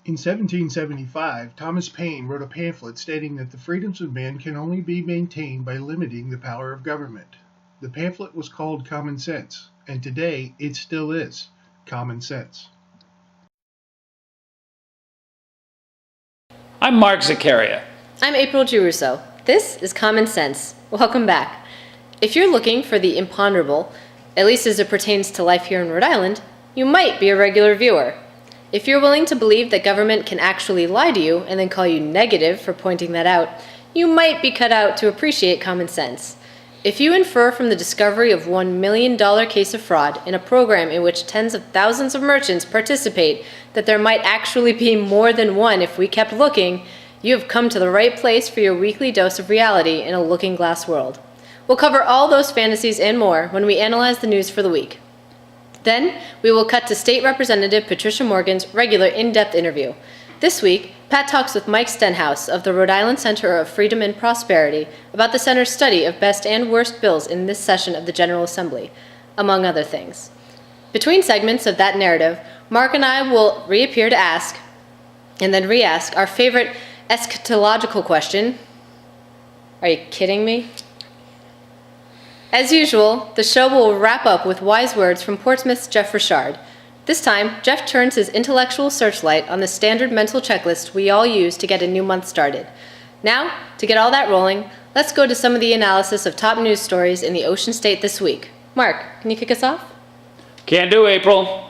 In 1775, Thomas Paine wrote a pamphlet stating that the freedoms of men can only be maintained by limiting the power of government. The pamphlet was called Common Sense, and today it still is common sense. I'm Mark Zaccaria. I'm April Giarrusso. This is Common Sense. Welcome back. If you're looking for the imponderable, at least as it pertains to life here in Rhode Island, you might be a regular viewer. If you're willing to believe that government can actually lie to you and then call you negative for pointing that out, you might be cut out to appreciate common sense. If you infer from the discovery of $1 million case of fraud in a program in which tens of thousands of merchants participate that there might actually be more than one if we kept looking, you have come to the right place for your weekly dose of reality in a looking glass world. We'll cover all those fantasies and more when we analyze the news for the week. Then, we will cut to State Representative Patricia Morgan's regular in-depth interview. This week, Pat talks with Mike Stenhouse of the Rhode Island Center of Freedom and Prosperity about the center's study of best and worst bills in this session of the General Assembly, among other things. Between segments of that narrative, Mark and I will reappear to ask, and then re-ask, our favorite eschatological question. Are you kidding me? As usual, the show will wrap up with wise words from Portsmouth's Jeff Richard. This time, Jeff turns his intellectual searchlight on the standard mental checklist we all use to get a new month started. Now, to get all that rolling, let's go to some of the analysis of top news stories in the Ocean State this week. Mark, can you kick us off? Can do, April.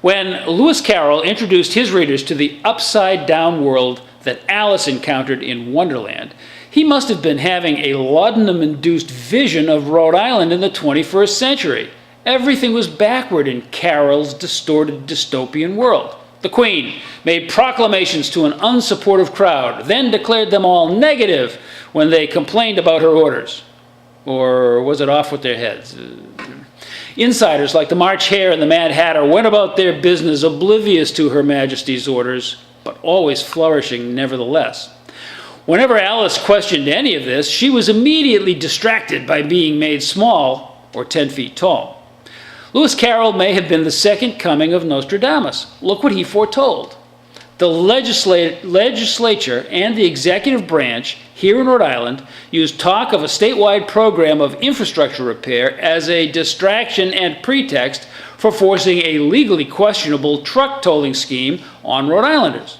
When Lewis Carroll introduced his readers to the upside-down world that Alice encountered in Wonderland, he must have been having a laudanum-induced vision of Rhode Island in the 21st century. Everything was backward in Carroll's distorted dystopian world. The Queen made proclamations to an unsupportive crowd, then declared them all negative when they complained about her orders. Or was it off with their heads? Insiders like the March Hare and the Mad Hatter went about their business oblivious to Her Majesty's orders, but always flourishing nevertheless. Whenever Alice questioned any of this, she was immediately distracted by being made small or 10 feet tall. Lewis Carroll may have been the second coming of Nostradamus. Look what he foretold. The legislature and the executive branch here in Rhode Island used talk of a statewide program of infrastructure repair as a distraction and pretext for forcing a legally questionable truck tolling scheme on Rhode Islanders.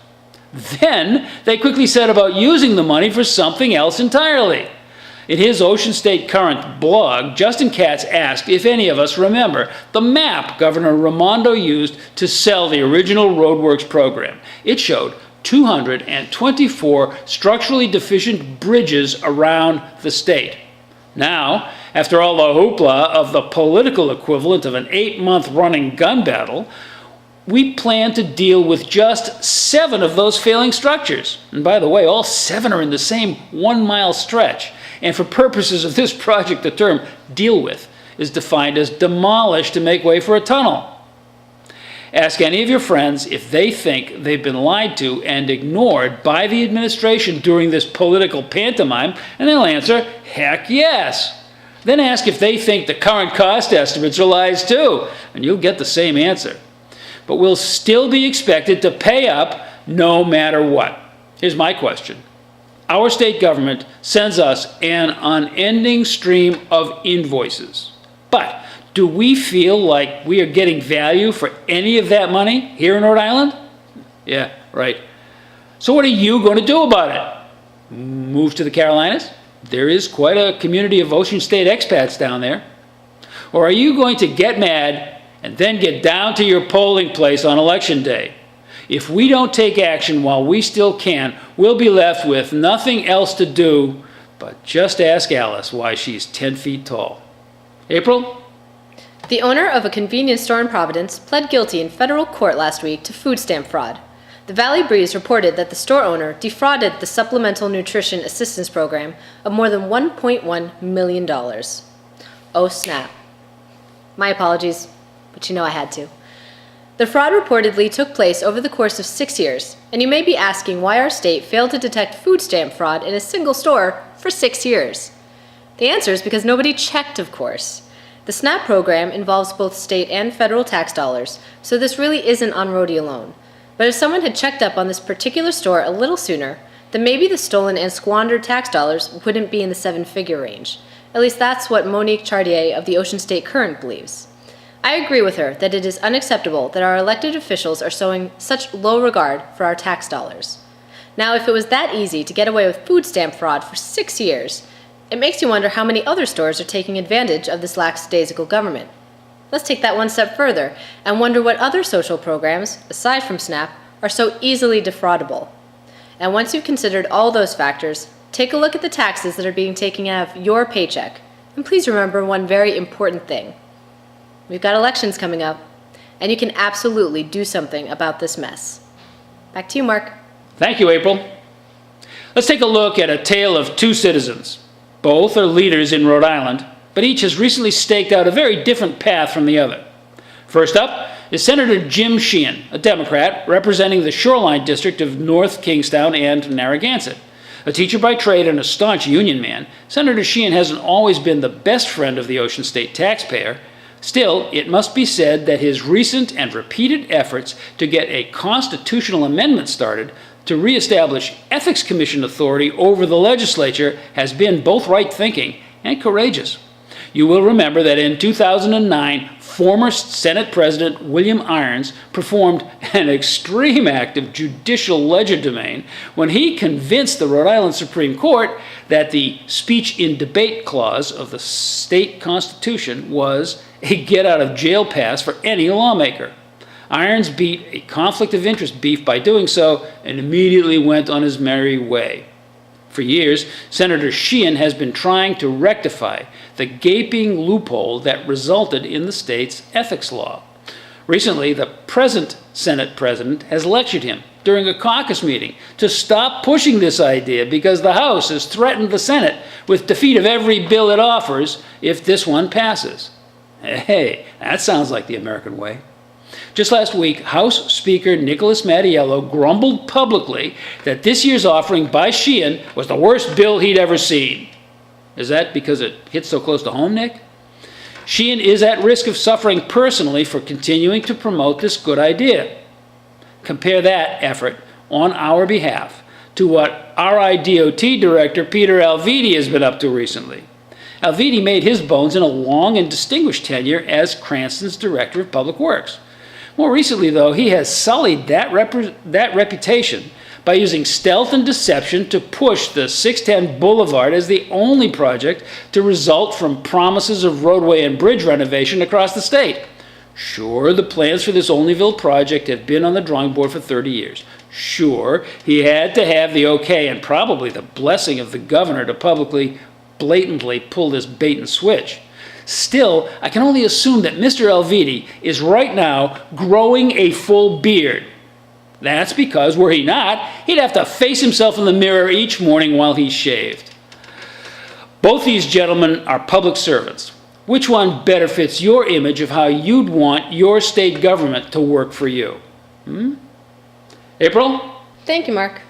Then they quickly set about using the money for something else entirely. In his Ocean State Current blog, Justin Katz asked if any of us remember the map Governor Raimondo used to sell the original roadworks program. It showed 224 structurally deficient bridges around the state. Now, after all the hoopla of the political equivalent of an 8-month running gun battle, we plan to deal with just 7 of those failing structures. And by the way, all 7 are in the same 1-mile stretch. And for purposes of this project, the term deal with is defined as demolish to make way for a tunnel. Ask any of your friends if they think they've been lied to and ignored by the administration during this political pantomime, and they'll answer, heck yes. Then ask if they think the current cost estimates are lies too, and you'll get the same answer. But we'll still be expected to pay up no matter what. Here's my question. Our state government sends us an unending stream of invoices. But do we feel like we are getting value for any of that money here in Rhode Island? Yeah, right. So what are you going to do about it? Move to the Carolinas? There is quite a community of Ocean State expats down there. Or are you going to get mad and then get down to your polling place on Election Day? If we don't take action while we still can, we'll be left with nothing else to do but just ask Alice why she's 10 feet tall. April? The owner of a convenience store in Providence pled guilty in federal court last week to food stamp fraud. The Valley Breeze reported that the store owner defrauded the Supplemental Nutrition Assistance Program of more than $1.1 million. Oh snap. My apologies, but you know I had to. The fraud reportedly took place over the course of 6 years, and you may be asking why our state failed to detect food stamp fraud in a single store for 6 years. The answer is because nobody checked, of course. The SNAP program involves both state and federal tax dollars, so this really isn't on Rhode alone. But if someone had checked up on this particular store a little sooner, then maybe the stolen and squandered tax dollars wouldn't be in the seven-figure range. At least that's what Monique Chartier of the Ocean State Current believes. I agree with her that it is unacceptable that our elected officials are showing such low regard for our tax dollars. Now, if it was that easy to get away with food stamp fraud for 6 years, it makes you wonder how many other stores are taking advantage of this lackadaisical government. Let's take that one step further and wonder what other social programs, aside from SNAP, are so easily defraudable. And once you've considered all those factors, take a look at the taxes that are being taken out of your paycheck. And please remember one very important thing. We've got elections coming up, and you can absolutely do something about this mess. Back to you, Mark. Thank you, April. Let's take a look at a tale of two citizens. Both are leaders in Rhode Island, but each has recently staked out a very different path from the other. First up is Senator Jim Sheehan, a Democrat representing the Shoreline District of North Kingstown and Narragansett. A teacher by trade and a staunch union man, Senator Sheehan hasn't always been the best friend of the Ocean State taxpayer. Still, it must be said that his recent and repeated efforts to get a constitutional amendment started to reestablish Ethics Commission authority over the legislature has been both right-thinking and courageous. You will remember that in 2009, former Senate President William Irons performed an extreme act of judicial legerdemain when he convinced the Rhode Island Supreme Court that the speech in debate clause of the state constitution was a get-out-of-jail pass for any lawmaker. Irons beat a conflict of interest beef by doing so and immediately went on his merry way. For years, Senator Sheehan has been trying to rectify the gaping loophole that resulted in the state's ethics law. Recently, the present Senate president has lectured him during a caucus meeting to stop pushing this idea because the House has threatened the Senate with defeat of every bill it offers if this one passes. Hey, that sounds like the American way. Just last week, House Speaker Nicholas Mattiello grumbled publicly that this year's offering by Sheehan was the worst bill he'd ever seen. Is that because it hits so close to home, Nick? Sheehan is at risk of suffering personally for continuing to promote this good idea. Compare that effort on our behalf to what RIDOT Director Peter Alviti has been up to recently. Alviti made his bones in a long and distinguished tenure as Cranston's Director of Public Works. More recently, though, he has sullied that reputation by using stealth and deception to push the 610 Boulevard as the only project to result from promises of roadway and bridge renovation across the state. Sure, the plans for this Olneyville project have been on the drawing board for 30 years. Sure, he had to have the okay and probably the blessing of the governor to publicly, blatantly pull this bait and switch. Still, I can only assume that Mr. Alviti is right now growing a full beard. That's because, were he not, he'd have to face himself in the mirror each morning while he's shaved. Both these gentlemen are public servants. Which one better fits your image of how you'd want your state government to work for you? April? Thank you, Mark.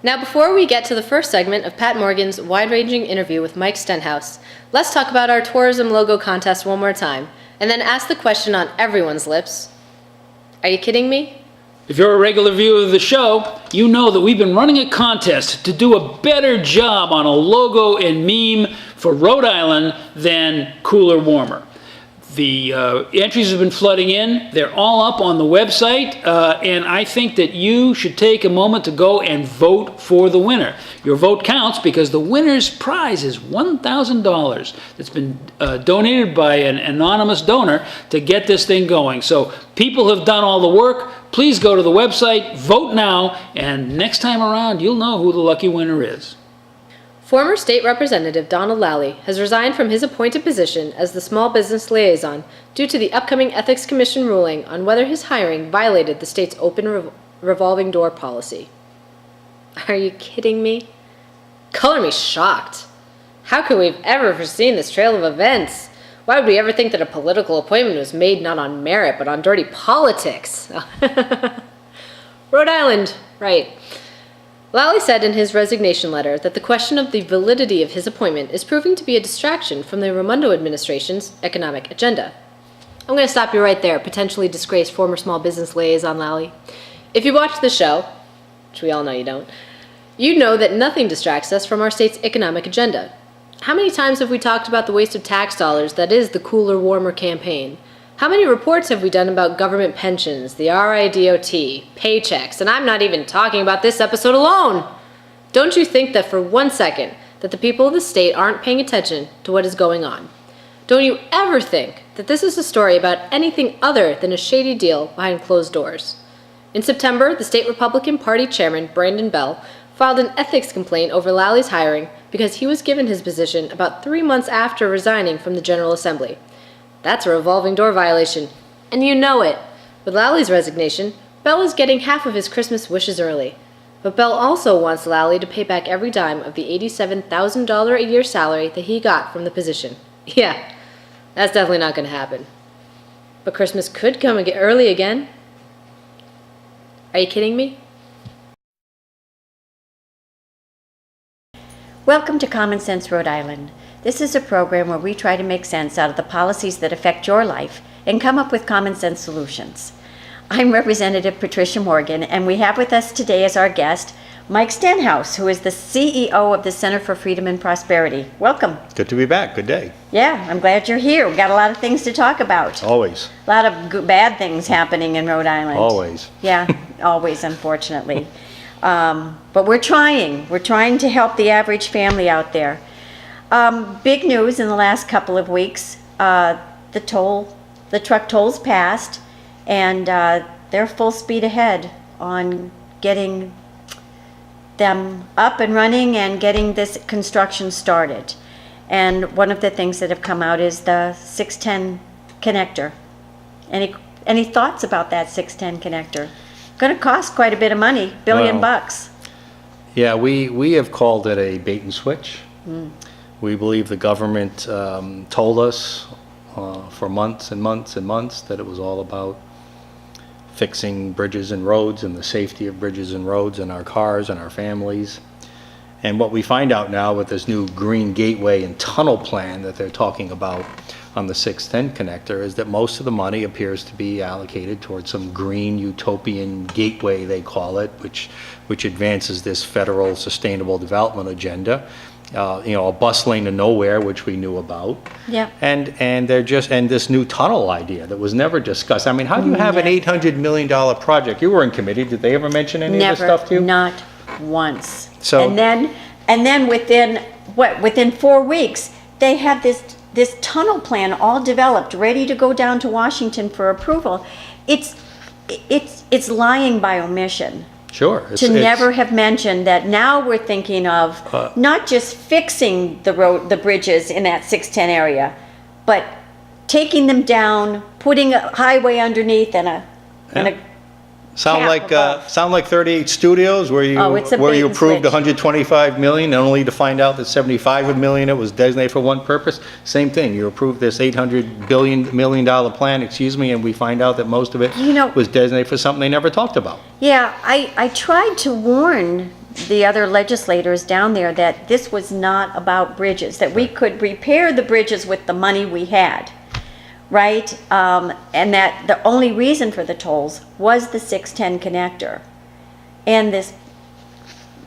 Now, before we get to the first segment of Pat Morgan's wide-ranging interview with Mike Stenhouse, let's talk about our tourism logo contest one more time, and then ask the question on everyone's lips. Are you kidding me? If you're a regular viewer of the show, you know that we've been running a contest to do a better job on a logo and meme for Rhode Island than Cooler Warmer. The entries have been flooding in. They're all up on the website, and I think that you should take a moment to go and vote for the winner. Your vote counts because the winner's prize is $1,000 that's been donated by an anonymous donor to get this thing going. So people have done all the work. Please go to the website, vote now, and next time around, you'll know who the lucky winner is. Former State Representative Donald Lally has resigned from his appointed position as the Small Business Liaison due to the upcoming Ethics Commission ruling on whether his hiring violated the state's open revolving door policy. Are you kidding me? Color me shocked. How could we have ever foreseen this trail of events? Why would we ever think that a political appointment was made not on merit but on dirty politics? Rhode Island, right. Lally said in his resignation letter that the question of the validity of his appointment is proving to be a distraction from the Raimondo administration's economic agenda. I'm going to stop you right there, potentially disgraced former small business liaison Lally. If you watch the show, which we all know you don't, you know that nothing distracts us from our state's economic agenda. How many times have we talked about the waste of tax dollars that is the Cooler Warmer campaign? How many reports have we done about government pensions, the RIDOT, paychecks, and I'm not even talking about this episode alone? Don't you think that for 1 second that the people of the state aren't paying attention to what is going on? Don't you ever think that this is a story about anything other than a shady deal behind closed doors? In September, the state Republican Party chairman, Brandon Bell, filed an ethics complaint over Lally's hiring because he was given his position about 3 months after resigning from the General Assembly. That's a revolving door violation, and you know it. With Lally's resignation, Bell is getting half of his Christmas wishes early. But Bell also wants Lally to pay back every dime of the $87,000 a year salary that he got from the position. Yeah, that's definitely not going to happen. But Christmas could come early again. Are you kidding me? Welcome to Common Sense Rhode Island. This is a program where we try to make sense out of the policies that affect your life and come up with common sense solutions. I'm Representative Patricia Morgan, and we have with us today as our guest Mike Stenhouse, who is the CEO of the Center for Freedom and Prosperity. Welcome. Good to be back. Good day. Yeah, I'm glad you're here. We've got a lot of things to talk about. Always. A lot of bad things happening in Rhode Island. Always. Yeah, always, unfortunately. But we're trying. We're trying to help the average family out there. Big news in the last couple of weeks. The truck tolls passed, and they're full speed ahead on getting them up and running and getting this construction started. And one of the things that have come out is the 610 connector. Any thoughts about that 610 connector? Going to cost quite a bit of money, $1 billion. Yeah, we have called it a bait and switch. We believe the government told us for months and months and months that it was all about fixing bridges and roads and the safety of bridges and roads and our cars and our families. And what we find out now with this new green gateway and tunnel plan that they're talking about on the 610 connector is that most of the money appears to be allocated towards some green utopian gateway, they call it, which advances this federal sustainable development agenda. A bus lane to nowhere, which we knew about. Yeah. And this new tunnel idea that was never discussed. I mean, how do you have an $800 million project? You were in committee. Did they ever mention any of this stuff to you? Not once. So and then within 4 weeks, they have this tunnel plan all developed, ready to go down to Washington for approval. It's lying by omission. Sure. To never have mentioned that now we're thinking of not just fixing the bridges in that 610 area, but taking them down, putting a highway underneath and a sound like 38 Studios where you it's a where you bait and approved switch. 125 million and only to find out that 75 million it was designated for one purpose. Same thing. You approved this $800 million plan, and we find out that most of it was designated for something they never talked about. Yeah, I tried to warn the other legislators down there that this was not about bridges, that we could repair the bridges with the money we had. Right? And that the only reason for the tolls was the 610 connector. And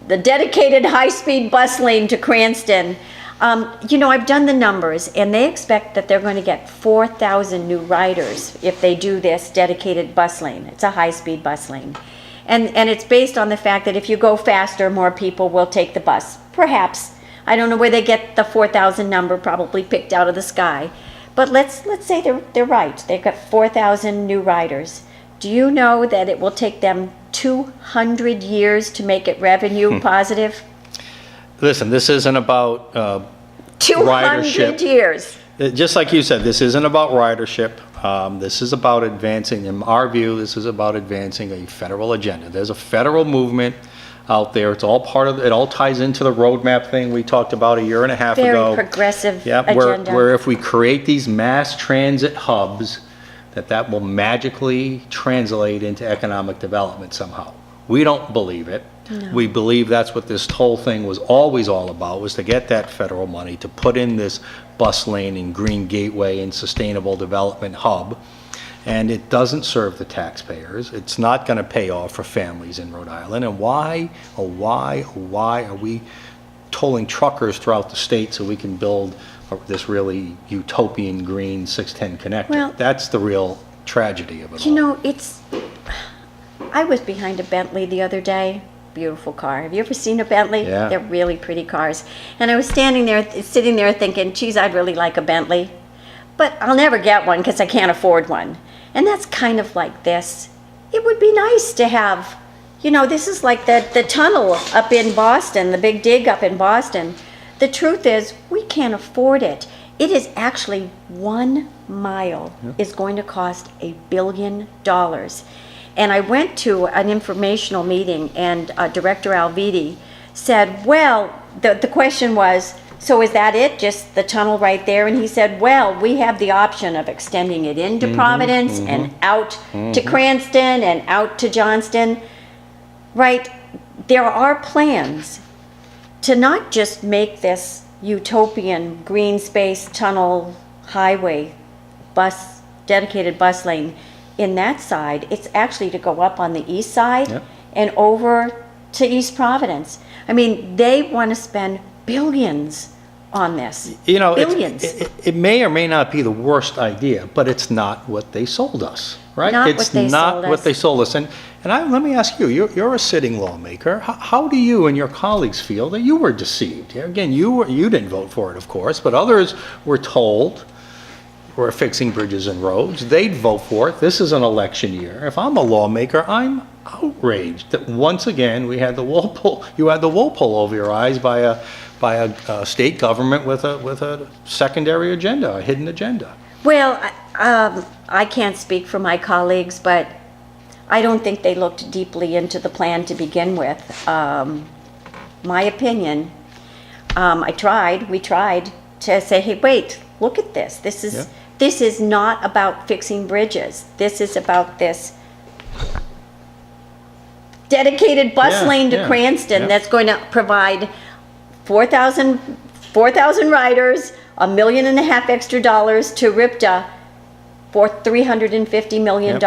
the dedicated high-speed bus lane to Cranston. I've done the numbers, and they expect that they're going to get 4,000 new riders if they do this dedicated bus lane. It's a high-speed bus lane. And it's based on the fact that if you go faster, more people will take the bus. Perhaps. I don't know where they get the 4,000 number, probably picked out of the sky. But let's say they're right. They've got 4,000 new riders. Do you know that it will take them 200 years to make it revenue positive? Listen, this isn't about 200 years. Just like you said, this isn't about ridership. This is about advancing, in our view, this is about advancing a federal agenda. There's a federal movement out there. It's all it all ties into the roadmap thing we talked about a year and a half ago. Very progressive agenda. Where if we create these mass transit hubs, that will magically translate into economic development somehow. We don't believe it. No. We believe that's what this toll thing was always all about, was to get that federal money to put in this bus lane and green gateway and sustainable development hub. and it doesn't serve the taxpayers. It's not going to pay off for families in Rhode Island. And why are we tolling truckers throughout the state so we can build this really utopian green 610 connector? Well, that's the real tragedy of it all. You know, I was behind a Bentley the other day. Beautiful car. Have you ever seen a Bentley? Yeah. They're really pretty cars. And I was sitting there thinking, geez, I'd really like a Bentley. But I'll never get one because I can't afford one. And that's kind of like this. It would be nice to have, this is like the tunnel up in Boston, the big dig up in Boston. The truth is, we can't afford it. It is actually 1 mile is going to cost $1 billion. And I went to an informational meeting, and Director Alviti said, well, the question was, so is that it, just the tunnel right there? And he said, well, we have the option of extending it into Providence and out to Cranston and out to Johnston. Right? There are plans to not just make this utopian green space tunnel highway dedicated bus lane in that side. It's actually to go up on the east side and over to East Providence. I mean, they want to spend billions on this. Billions. It may or may not be the worst idea, but it's not what they sold us, right? It's not what they sold us. And let me ask you, you're a sitting lawmaker. How do you and your colleagues feel that you were deceived? Again, you didn't vote for it, of course, but others were told we're fixing bridges and roads. They'd vote for it. This is an election year. If I'm a lawmaker, I'm outraged that once again you had the wool pull over your eyes by a state government with a secondary agenda, a hidden agenda. Well, I can't speak for my colleagues, but I don't think they looked deeply into the plan to begin with. My opinion, we tried to say, hey, wait, look at this. This is not about fixing bridges. This is about this dedicated bus lane to Cranston that's going to provide 4,000 riders, $1.5 million extra dollars to RIPTA for $350 million.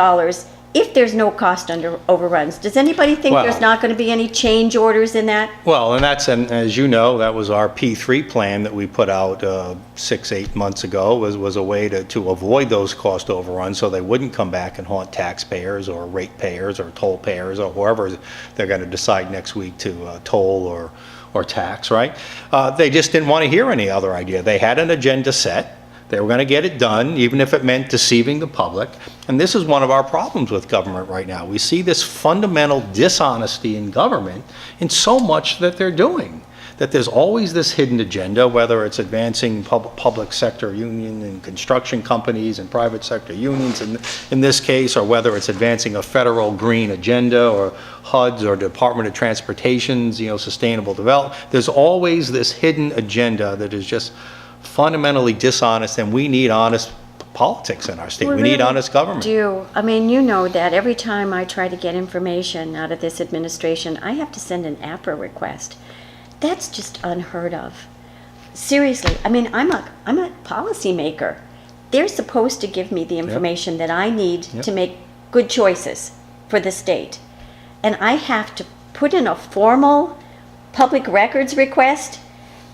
If there's no cost overruns. Does anybody think there's not going to be any change orders in that? Well, and as you know, that was our P3 plan that we put out 6-8 months ago, was a way to avoid those cost overruns so they wouldn't come back and haunt taxpayers or ratepayers or toll payers or whoever they're going to decide next week to toll or tax, right? They just didn't want to hear any other idea. They had an agenda set. They were going to get it done, even if it meant deceiving the public. And this is one of our problems with government right now. We see this fundamental dishonesty in government in so much that they're doing. That there's always this hidden agenda, whether it's advancing public sector union and construction companies and private sector unions in this case, or whether it's advancing a federal green agenda or HUD's or Department of Transportation's, sustainable development. There's always this hidden agenda that is just fundamentally dishonest, and we need honest politics in our state. We need honest government. I mean, you know that every time I try to get information out of this administration, I have to send an APRA request. That's just unheard of. Seriously, I mean, I'm a policymaker. They're supposed to give me the information that I need to make good choices for the state. And I have to put in a formal public records request,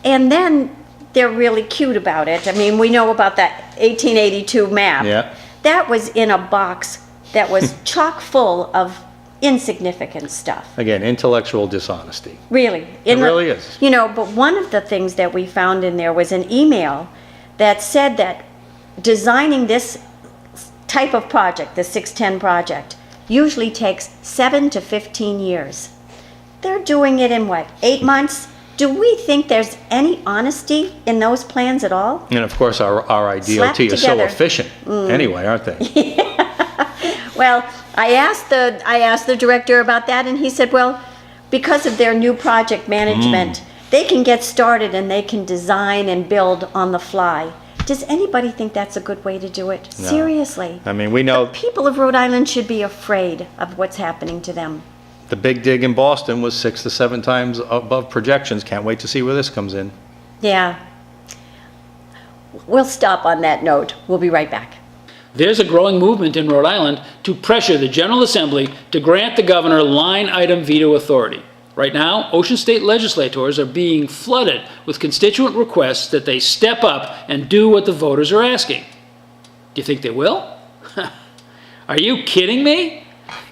and then they're really cute about it. I mean, we know about that 1882 map. Yeah. That was in a box that was chock full of insignificant stuff. Again, intellectual dishonesty. Really. It really is. But one of the things that we found in there was an email that said that designing this type of project, the 610 project, usually takes 7 to 15 years. They're doing it in 8 months? Do we think there's any honesty in those plans at all? And of course, our IDOT is so efficient anyway, aren't they? Well, I asked the director about that, and he said, well, because of their new project management, they can get started and they can design and build on the fly. Does anybody think that's a good way to do it? No. Seriously. I mean, we know the people of Rhode Island should be afraid of what's happening to them. the big dig in Boston was 6 to 7 times above projections. Can't wait to see where this comes in. Yeah. We'll stop on that note. We'll be right back. There's a growing movement in Rhode Island to pressure the General Assembly to grant the governor line item veto authority. Right now, Ocean State legislators are being flooded with constituent requests that they step up and do what the voters are asking. Do you think they will? Are you kidding me?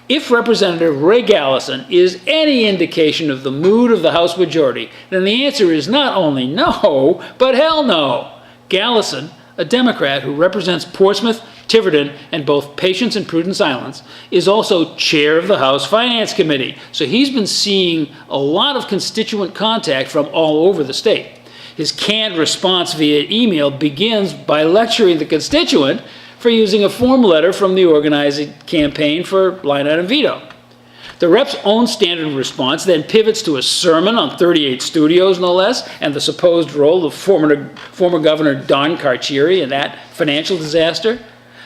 If Representative Ray Gallison is any indication of the mood of the House majority, then the answer is not only no, but hell no. Gallison, a Democrat who represents Portsmouth, Tiverton, and both Patience and Prudence Islands, is also chair of the House Finance Committee, so he's been seeing a lot of constituent contact from all over the state. His canned response via email begins by lecturing the constituent for using a form letter from the organizing campaign for line item veto. The rep's own standard response then pivots to a sermon on 38 Studios, no less, and the supposed role of former Governor Don Carcieri in that financial disaster.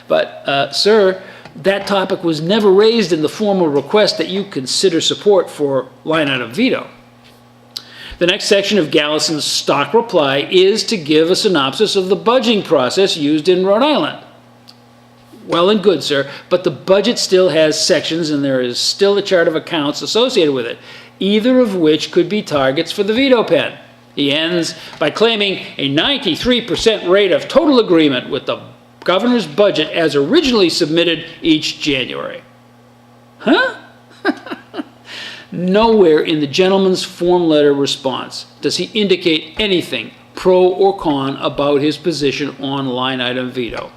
But, sir, that topic was never raised in the formal request that you consider support for line item veto. The next section of Gallison's stock reply is to give a synopsis of the budgeting process used in Rhode Island. Well and good, sir, but the budget still has sections and there is still a chart of accounts associated with it, either of which could be targets for the veto pen. He ends by claiming a 93% rate of total agreement with the governor's budget as originally submitted each January. Huh? Nowhere in the gentleman's form letter response does he indicate anything pro or con about his position on line item veto.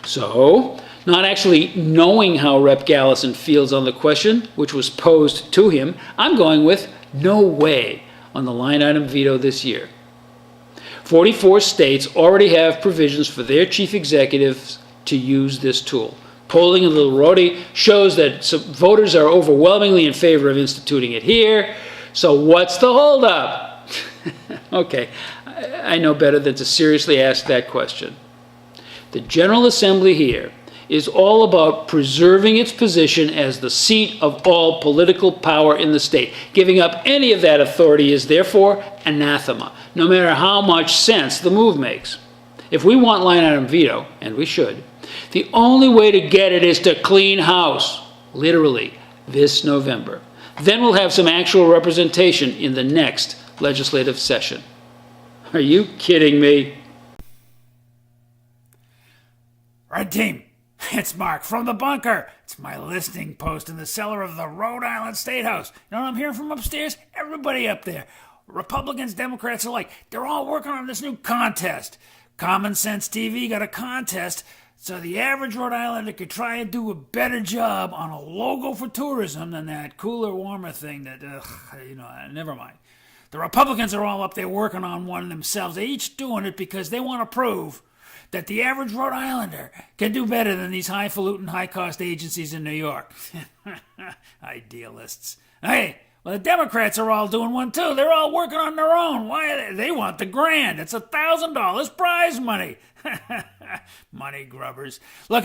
So, not actually knowing how Rep. Gallison feels on the question, which was posed to him, I'm going with no way on the line item veto this year. 44 states already have provisions for their chief executives to use this tool. Polling in Little Rhode shows that voters are overwhelmingly in favor of instituting it here. So what's the holdup? Okay, I know better than to seriously ask that question. The General Assembly here is all about preserving its position as the seat of all political power in the state. Giving up any of that authority is therefore anathema, no matter how much sense the move makes. If we want line item veto, and we should, the only way to get it is to clean house, literally, this November. Then we'll have some actual representation in the next legislative session. Are you kidding me? Red team, it's Mark from the bunker. It's my listening post in the cellar of the Rhode Island State House. You know what I'm hearing from upstairs? Everybody up there, Republicans, Democrats alike, they're all working on this new contest. Common Sense TV got a contest so the average Rhode Islander could try and do a better job on a logo for tourism than that cooler, warmer thing that, never mind. The Republicans are all up there working on one themselves. They're each doing it because they want to prove that the average Rhode Islander can do better than these highfalutin, high-cost agencies in New York. Idealists. Hey, well, the Democrats are all doing one, too. They're all working on their own. Why? They want the grand. It's $1,000 prize money. Money grubbers. Look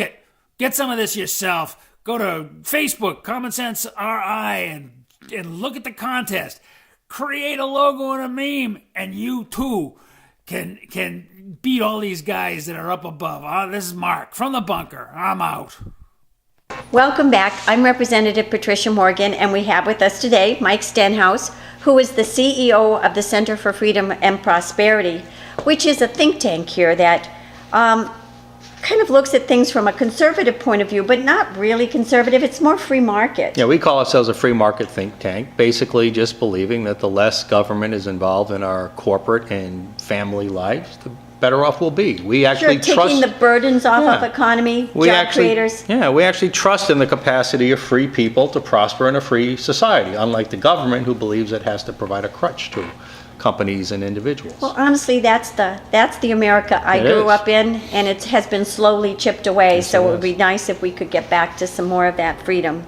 get some of this yourself. Go to Facebook, Common Sense RI, and look at the contest. Create a logo and a meme, and you, too, can beat all these guys that are up above. This is Mark from the bunker. I'm out. Welcome back. I'm Representative Patricia Morgan, and we have with us today Mike Stenhouse, who is the CEO of the Center for Freedom and Prosperity, which is a think tank here that kind of looks at things from a conservative point of view, but not really conservative. It's more free market. Yeah, we call ourselves a free market think tank, basically just believing that the less government is involved in our corporate and family lives, the better off we'll be. We actually taking the burdens off of economy, creators. Yeah, we actually trust in the capacity of free people to prosper in a free society, unlike the government who believes it has to provide a crutch to companies and individuals. Well, honestly, that's the America I grew up in, and it has been slowly chipped away. Yes, so it would be nice if we could get back to some more of that freedom.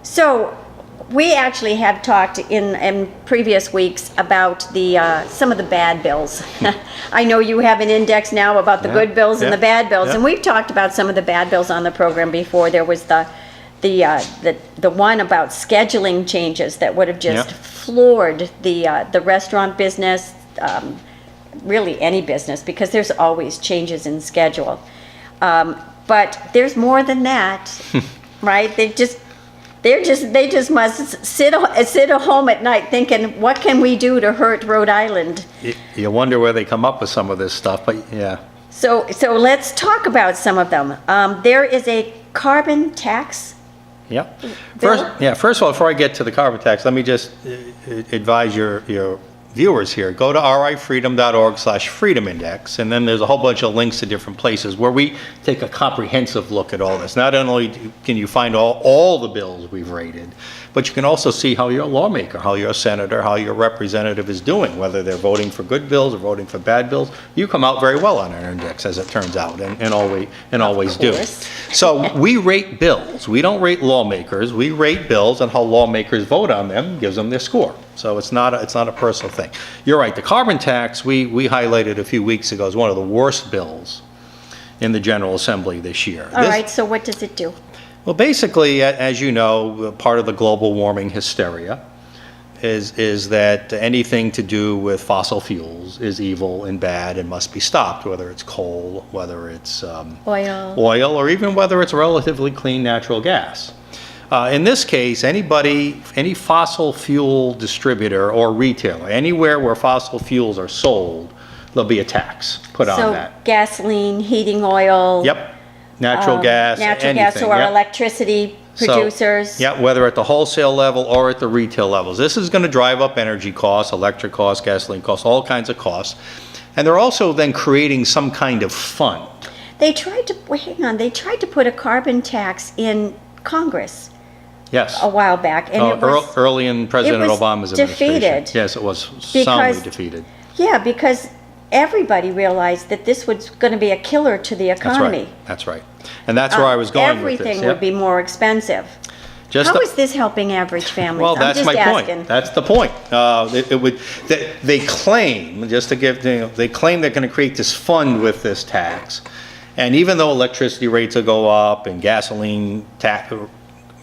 So we actually have talked in previous weeks about some of the bad bills. I know you have an index now about the good bills and the bad bills, and we've talked about some of the bad bills on the program before. There was the one about scheduling changes that would have just floored the restaurant business, really any business because there's always changes in schedule. But there's more than that, right? They just must sit at home at night thinking, what can we do to hurt Rhode Island? You wonder where they come up with some of this stuff, but yeah. So let's talk about some of them. There is a carbon tax. Yep. First of all, before I get to the carbon tax, let me just advise your viewers here. Go to rifreedom.org/freedom index, and then there's a whole bunch of links to different places where we take a comprehensive look at all this. Not only can you find all the bills we've rated, but you can also see how your lawmaker, how your senator, how your representative is doing, whether they're voting for good bills or voting for bad bills. You come out very well on our index, as it turns out, and always do. So we rate bills. We don't rate lawmakers. We rate bills, and how lawmakers vote on them gives them their score. So it's not a personal thing. You're right. The carbon tax we highlighted a few weeks ago as one of the worst bills in the General Assembly this year. All right. So what does it do? Well, basically, as you know, part of the global warming hysteria is that anything to do with fossil fuels is evil and bad and must be stopped, whether it's coal, whether it's oil, or even whether it's relatively clean natural gas. In this case, any fossil fuel distributor or retailer, anywhere where fossil fuels are sold, there'll be a tax put on that. So gasoline, heating oil. Yep. Natural gas, or electricity producers. So, whether at the wholesale level or at the retail levels. This is going to drive up energy costs, electric costs, gasoline costs, all kinds of costs. And they're also then creating some kind of fund. They tried to put a carbon tax in Congress. Yes. A while back. And it was early in President Obama's administration. Defeated. Yes, it was soundly defeated. Yeah, because everybody realized that this was going to be a killer to the economy. That's right. And that's where I was going with this. Everything would be more expensive. How is this helping average families? Well, that's my point. That's the point. They claim, just to give, they claim they're going to create this fund with this tax. And even though electricity rates will go up and gasoline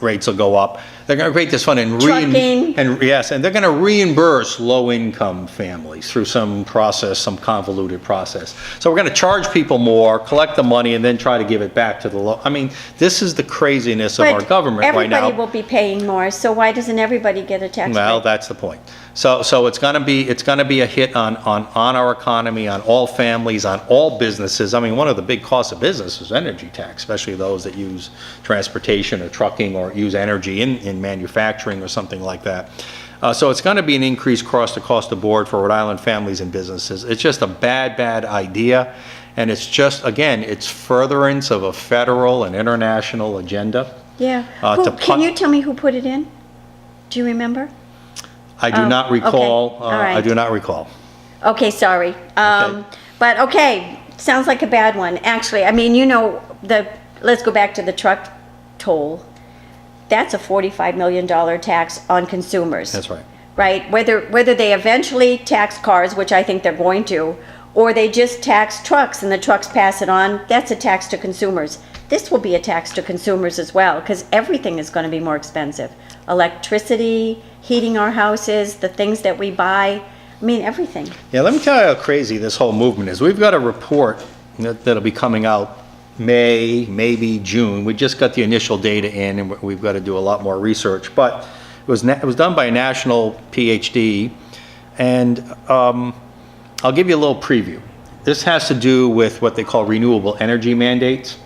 rates will go up, they're going to create this fund and they're going to reimburse low-income families through some convoluted process. So we're going to charge people more, collect the money, and then try to give it back to the low. I mean, this is the craziness of our government right now. Everybody will be paying more, so why doesn't everybody get a tax break? Well, that's the point. So it's going to be a hit on our economy, on all families, on all businesses. I mean, one of the big costs of business is energy tax, especially those that use transportation or trucking or use energy in manufacturing or something like that. So it's going to be an increase across the board for Rhode Island families and businesses. It's just a bad idea, and it's just, again, it's furtherance of a federal and international agenda. Yeah. Can you tell me who put it in? Do you remember? I do not recall. Okay. All right. I do not recall. Okay, sorry. But okay, sounds like a bad one. Actually, I mean, let's go back to the truck toll. That's a $45 million tax on consumers. That's right. Right? Whether they eventually tax cars, which I think they're going to, or they just tax trucks and the trucks pass it on, that's a tax to consumers. This will be a tax to consumers as well, because everything is going to be more expensive. Electricity, heating our houses, the things that we buy, I mean, everything. Yeah, let me tell you how crazy this whole movement is. We've got a report that'll be coming out May, maybe June. We just got the initial data in, and we've got to do a lot more research. But it was done by a national PhD, and I'll give you a little preview. This has to do with what they call renewable energy mandates.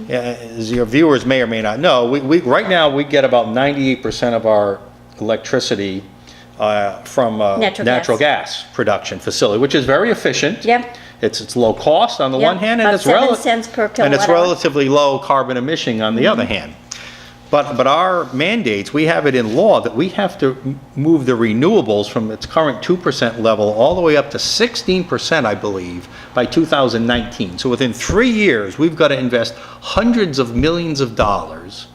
As your viewers may or may not know, we right now we get about 98% of our electricity from natural gas production facility, which is very efficient. Yep. It's low cost on the one hand, and it's 7 cents per kilowatt and it's relatively low carbon emission on the other hand. But our mandates, we have it in law that we have to move the renewables from its current 2% level all the way up to 16%, I believe, by 2019. So within 3 years, we've got to invest hundreds of millions of dollars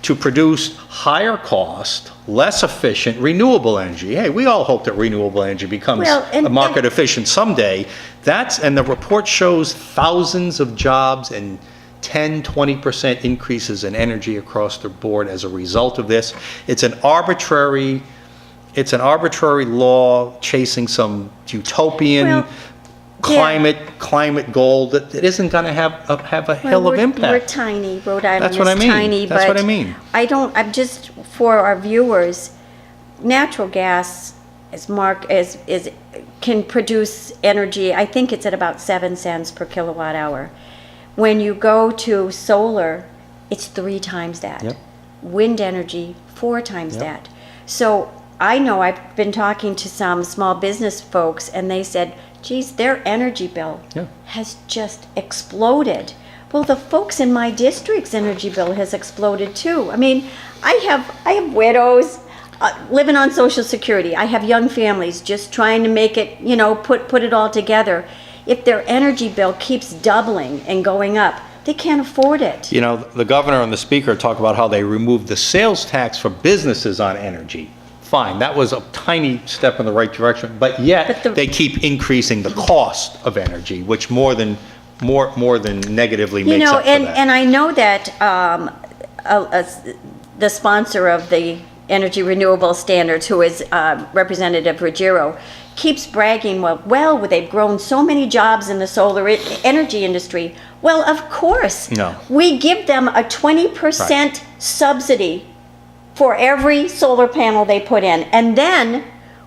to produce higher cost, less efficient renewable energy. Hey, we all hope that renewable energy becomes market efficient someday. And the report shows thousands of jobs and 10-20% increases in energy across the board as a result of this. It's an arbitrary law chasing some utopian climate goal that isn't going to have a hell of impact. We're tiny. Rhode Island That's what I is mean. tiny, That's but what I mean. I'm just, for our viewers, natural gas can produce energy. I think it's at about 7 cents per kilowatt hour. When you go to solar, it's 3 times that. Yep. Wind energy, 4 times Yep. that. So I know I've been talking to some small business folks, and they said, geez, their energy bill has just exploded. Well, the folks in my district's energy bill has exploded too. I mean, I have widows living on Social Security. I have young families just trying to make it, put it all together. If their energy bill keeps doubling and going up, they can't afford it. The governor and the speaker talk about how they removed the sales tax for businesses on energy. Fine, that was a tiny step in the right direction, but yet they keep increasing the cost of energy, which more than negatively makes up for that. And I know that the sponsor of the Energy Renewable Standards, who is Representative Ruggiero, keeps bragging, well, they've grown so many jobs in the solar energy industry. Well, of course. No. We give them a 20% subsidy for every solar panel they put in. And then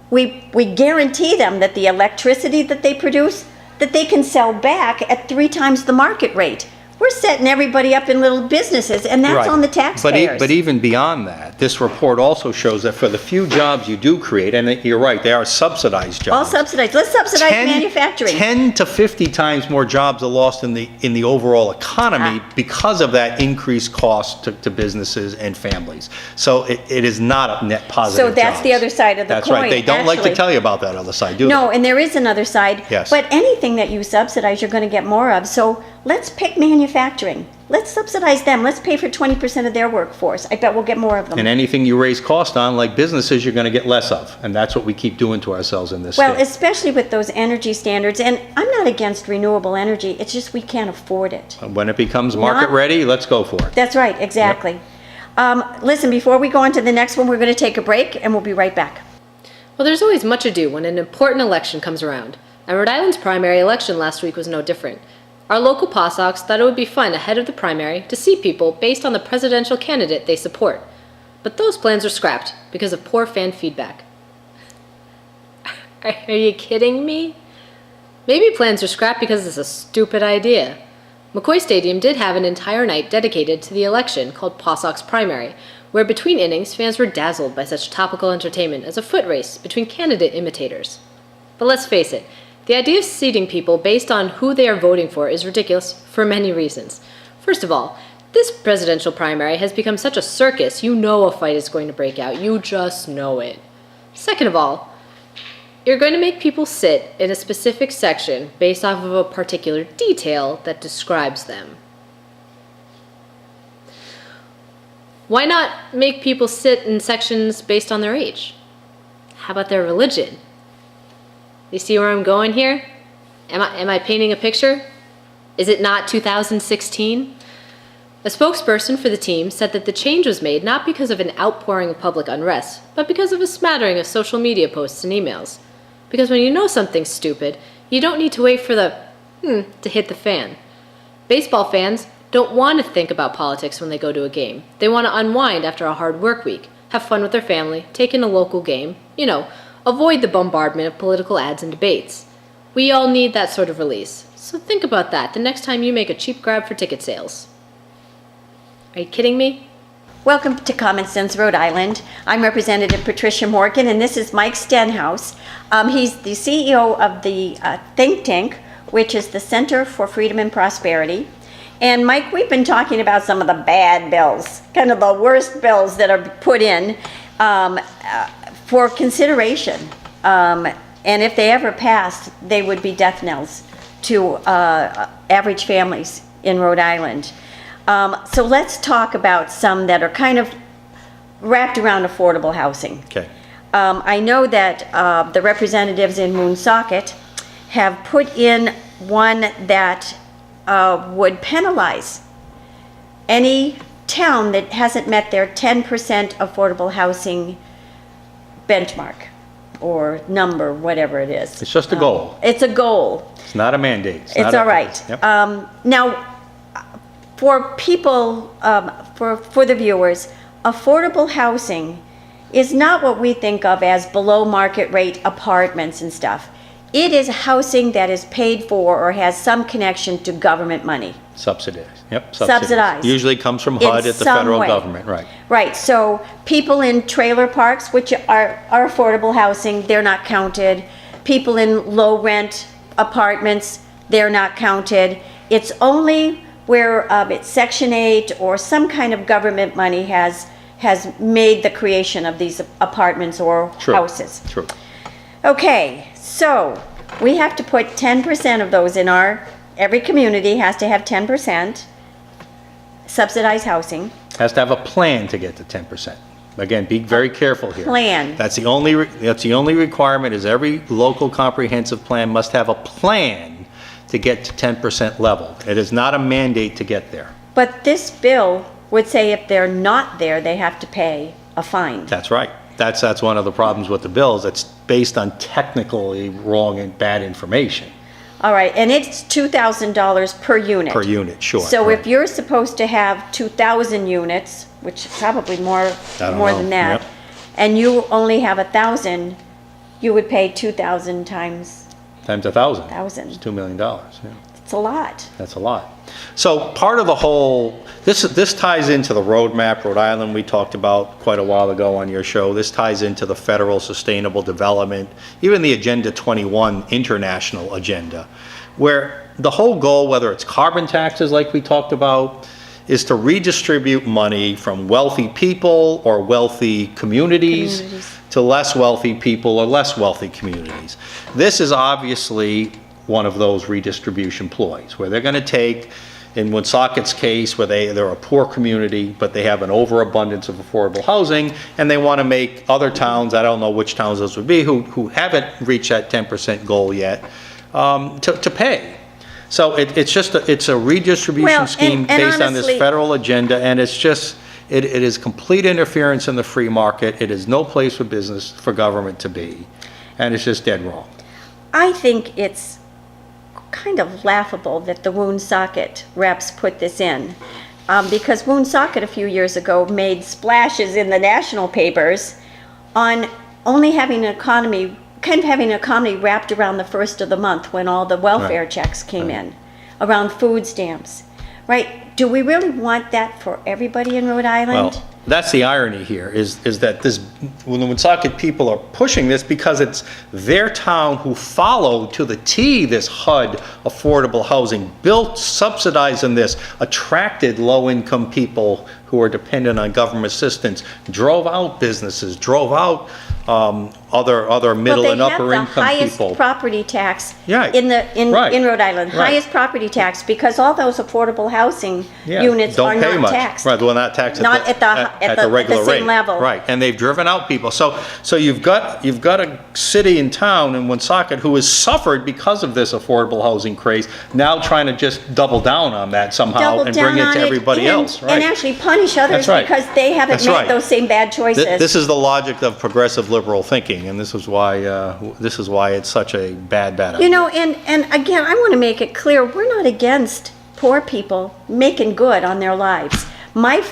we guarantee them that the electricity that they produce, that they can sell back at 3 times the market rate. We're setting everybody up in little businesses, and that's on the taxpayers. But even beyond that, this report also shows that for the few jobs you do create, and you're right, they are subsidized jobs. All subsidized. Let's subsidize manufacturing. 10 to 50 times more jobs are lost in the overall economy because of that increased cost to businesses and families. So it is not a net positive. So that's the other side of the coin. That's right. They don't like to tell you about that other side, do they? No, and there is another side. Yes. But anything that you subsidize, you're going to get more of. So let's pick manufacturing. Let's subsidize them. Let's pay for 20% of their workforce. I bet we'll get more of them. And anything you raise cost on, like businesses, you're going to get less of. And that's what we keep doing to ourselves in this state. state. Especially with those energy standards. And I'm not against renewable energy. It's just we can't afford it. When it becomes market ready, let's go for it. That's right. Exactly. Yep. Listen, before we go on to the next one, we're going to take a break, and we'll be right back. Well, there's always much ado when an important election comes around. And Rhode Island's primary election last week was no different. Our local POSOCs thought it would be fun ahead of the primary to see people based on the presidential candidate they support. But those plans were scrapped because of poor fan feedback. Are you kidding me? Maybe plans are scrapped because it's a stupid idea. McCoy Stadium did have an entire night dedicated to the election called POSOCs Primary, where between innings fans were dazzled by such topical entertainment as a foot race between candidate imitators. But let's face it, the idea of seating people based on who they are voting for is ridiculous for many reasons. First of all, this presidential primary has become such a circus, you know a fight is going to break out. You just know it. Second of all, you're going to make people sit in a specific section based off of a particular detail that describes them. Why not make people sit in sections based on their age? How about their religion? You see where I'm going here? Am I painting a picture? Is it not 2016? A spokesperson for the team said that the change was made not because of an outpouring of public unrest, but because of a smattering of social media posts and emails. Because when you know something's stupid, you don't need to wait for the to hit the fan. Baseball fans don't want to think about politics when they go to a game. They want to unwind after a hard work week, have fun with their family, take in a local game, avoid the bombardment of political ads and debates. We all need that sort of release. So think about that the next time you make a cheap grab for ticket sales. Are you kidding me? Welcome to Common Sense Rhode Island. I'm Representative Patricia Morgan, and this is Mike Stenhouse. He's the CEO of the think tank, which is the Center for Freedom and Prosperity. And Mike, we've been talking about some of the bad bills, kind of the worst bills that are put in for consideration. And if they ever passed, they would be death knells to average families in Rhode Island. So let's talk about some that are kind of wrapped around affordable housing. Okay. I know that the representatives in Woonsocket have put in one that would penalize any town that hasn't met their 10% affordable housing benchmark. or number, whatever it is. It's just a goal. It's a goal. It's not a mandate. It's all right. Yep. Now, for people, for the viewers, affordable housing is not what we think of as below market rate apartments and stuff. It is housing that is paid for or has some connection to government money. Subsidized. Yep. Subsidized. Usually comes from In HUD at the some federal way. government, right? Right, so people in trailer parks, which are affordable housing, they're not counted. People in low rent apartments, they're not counted. It's only where it's Section 8 or some kind of government money has made the creation of these apartments or True. houses. True. Okay, so we have to put 10% of those in every community has to have 10% subsidized housing. Has to have a plan to get to 10%. Again, be very careful here. Plan. That's the only requirement is every local comprehensive plan must have a plan to get to 10% level. It is not a mandate to get there. But this bill would say if they're not there, they have to pay a fine. That's right. That's one of the problems with the bills. It's based on technically wrong and bad information. All right, and it's $2,000 per unit. Per unit, sure. So right. if you're supposed to have 2,000 units, which is probably more don't more know, than that, yep. and you only have 1,000, you would pay 2,000 times Times 1,000. 1,000. It's $2 million. Yeah. It's a lot. That's a lot. So part of the whole, this ties into the roadmap, Rhode Island, we talked about quite a while ago on your show. This ties into the federal sustainable development, even the Agenda 21 international agenda, where the whole goal, whether it's carbon taxes like we talked about, is to redistribute money from wealthy people or wealthy communities to less wealthy people or less wealthy communities. This is obviously one of those redistribution ploys, where they're going to take, in Woonsocket's case, where they're a poor community, but they have an overabundance of affordable housing, and they want to make other towns, I don't know which towns those would be, who haven't reached that 10% goal yet, to pay. So it's a redistribution scheme and based on this honestly, federal agenda, and it's just, it is complete interference in the free market. It is no place for business, for government to be, and it's just dead wrong. I think it's kind of laughable that the Woonsocket reps put this in, because Woonsocket a few years ago made splashes in the national papers on only having an economy, kind of having an economy wrapped around the first of the month when all the welfare checks came in, around food stamps, right? Do we really want that for everybody in Rhode Island? Well, that's the irony here, is that when the Woonsocket people are pushing this because it's their town who followed to the T this HUD affordable housing, built, subsidizing this, attracted low-income people who are dependent on government assistance, drove out businesses, drove out other middle and upper income people. But they have the highest property tax Yeah, in right, Rhode Island, right. highest property tax, because all those affordable housing units don't are pay not much. taxed. Right, well, not taxed Not at the regular same rate. level. Right, and they've driven out people. So you've got a city in town in Woonsocket who has suffered because of this affordable housing craze, now trying to just double down on that somehow Double and down bring it on to everybody else. Right. And actually punish others That's right. because they haven't That's made right. those same bad choices. This is the logic of progressive liberal thinking, and this is why it's such a bad idea. You know, and again, I want to make it clear, we're not against poor people making good on their lives. My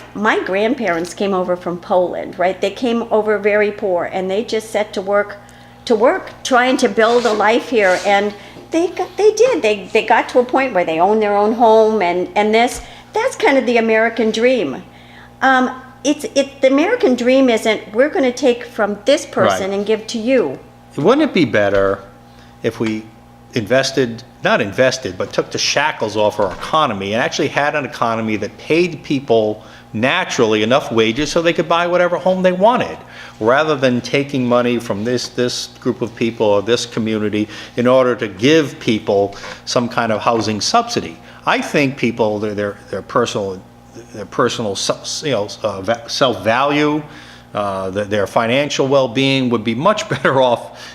grandparents came over from Poland, right? They came over very poor, and they just set to work, trying to build a life here, and they did. They got to a point where they owned their own home, and that's kind of the American dream. The American dream isn't, we're going to take from this person Right. and give to you. Wouldn't it be better if we not invested, but took the shackles off our economy and actually had an economy that paid people naturally enough wages so they could buy whatever home they wanted, rather than taking money from this group of people or this community in order to give people some kind of housing subsidy? I think people, their personal self-value, their financial well-being would be much better off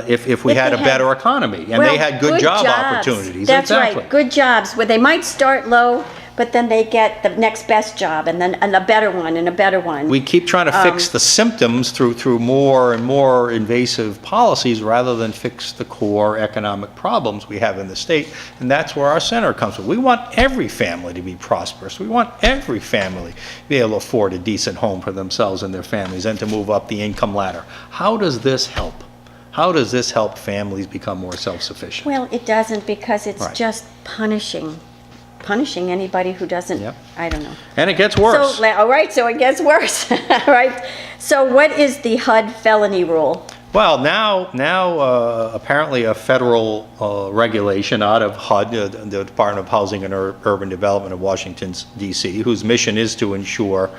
if we had a better economy and they had good job jobs. opportunities. That's exactly. right, good jobs, where they might start low, but then they get the next best job and then a better one and a better one. We keep trying to fix the symptoms through more and more invasive policies rather than fix the core economic problems we have in the state, and that's where our center comes from. We want every family to be prosperous. We want every family to be able to afford a decent home for themselves and their families and to move up the income ladder. How does this help? How does this help families become more self-sufficient? Well, it doesn't, because it's Right. just punishing anybody who doesn't, Yep. I don't know. And it gets worse. So, all right, so it gets worse, right? So what is the HUD felony rule? Well, now apparently a federal regulation out of HUD, the Department of Housing and Urban Development of Washington, D.C., whose mission is to ensure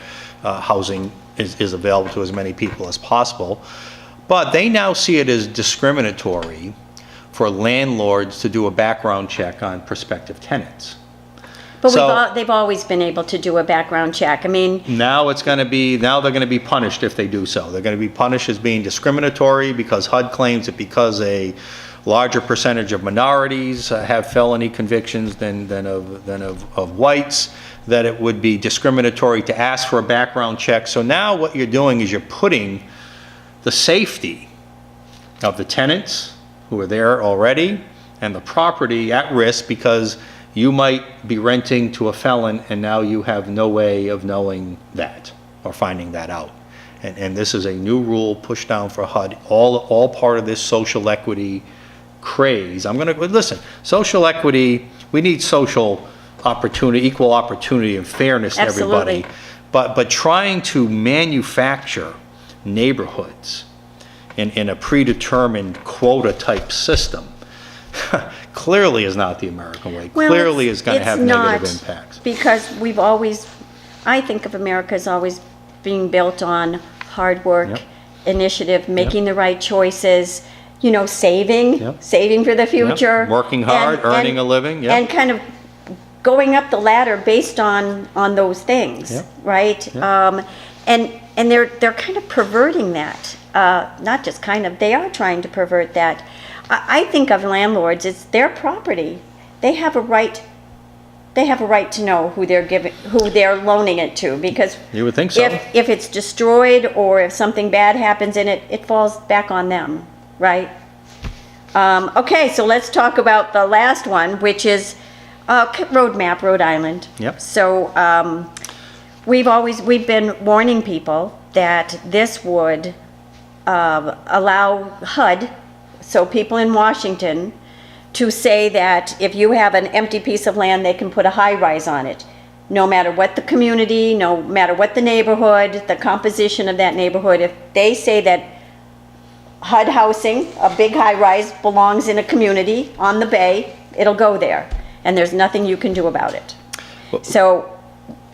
housing is available to as many people as possible. But they now see it as discriminatory for landlords to do a background check on prospective tenants. But So- they've always been able to do a background check. I mean, Now they're going to be punished if they do so. They're going to be punished as being discriminatory because HUD claims that because a larger percentage of minorities have felony convictions than of whites, that it would be discriminatory to ask for a background check. So now what you're doing is you're putting the safety of the tenants who are there already and the property at risk, because you might be renting to a felon and now you have no way of knowing that or finding that out. And this is a new rule pushed down for HUD, all part of this social equity craze. Listen, social equity, we need social opportunity, equal opportunity and fairness to everybody. Absolutely. But trying to manufacture neighborhoods in a predetermined quota type system clearly is not the American way. well, Clearly is going to have negative not, impacts. because I think of America as always being built on hard work, Yep. initiative, making the right choices, saving for the future. Yep. Working hard, earning a living, yep. And kind of going up the ladder based on those things, Yep. right? Yep. And they're kind of perverting that. Not just kind of, they are trying to pervert that. I think of landlords, it's their property. They have a right to know who they're loaning it to, because You would think so. if it's destroyed or if something bad happens in it, it falls back on them, right? Okay, so let's talk about the last one, which is roadmap, Rhode Island. Yep. So we've been warning people that this would allow HUD, so people in Washington, to say that if you have an empty piece of land, they can put a high-rise on it. No matter what the community, no matter what the neighborhood, the composition of that neighborhood, if they say that HUD housing, a big high-rise, belongs in a community on the bay, it'll go there, and there's nothing you can do about it. So